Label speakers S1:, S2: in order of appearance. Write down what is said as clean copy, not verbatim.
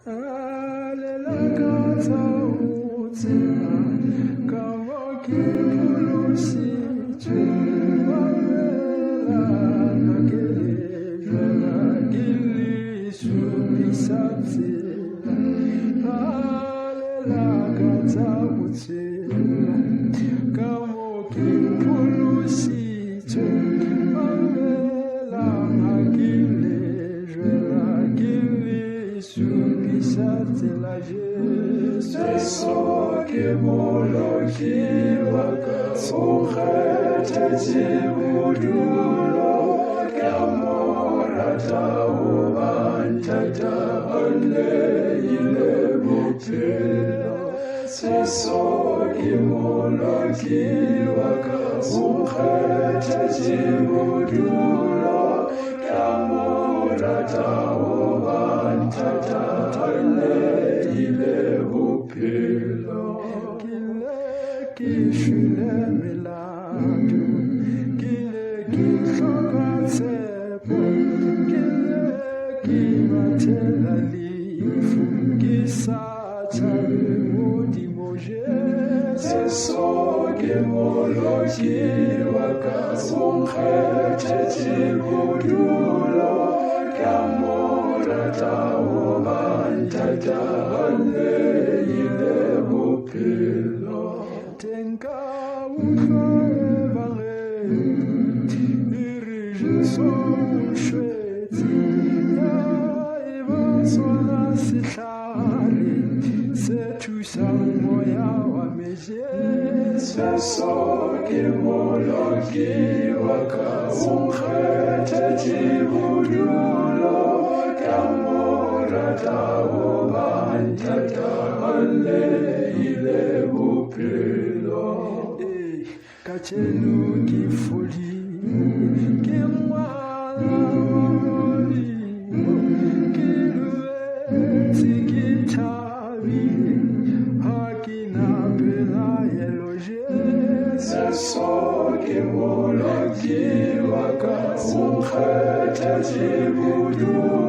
S1: alela kata utima kama kipulusicho alela nakelejwa na gilisubisatila alela kata utima kama kipulusicho alela nakelejwa na gilisubisatila Jesus que moloki waka ukhethe jibudulo kamorata ubantata aleyile buphelo Jesus que moloki waka ukhethe jibudulo kamorata ubantata aleyile buphelo kishile miladu kile kihlokatshepo kile kibathela lifu kisatshabe modimoje sesoke moloki wakasunkhethe jibudulo kamorata ubantata aleyile buphelo tenka uhlwebangeli irijiso ushwetsi yaibasona sihlari sethusang moya wa meje sesoke moloki wakasunkhethe jibudulo kamorata ubantata aleyile buphelo kachelu kifoli kemwala molimo kilueti kitabi hakina pela yeloje sesoke moloki wakasunkhethe jibudulo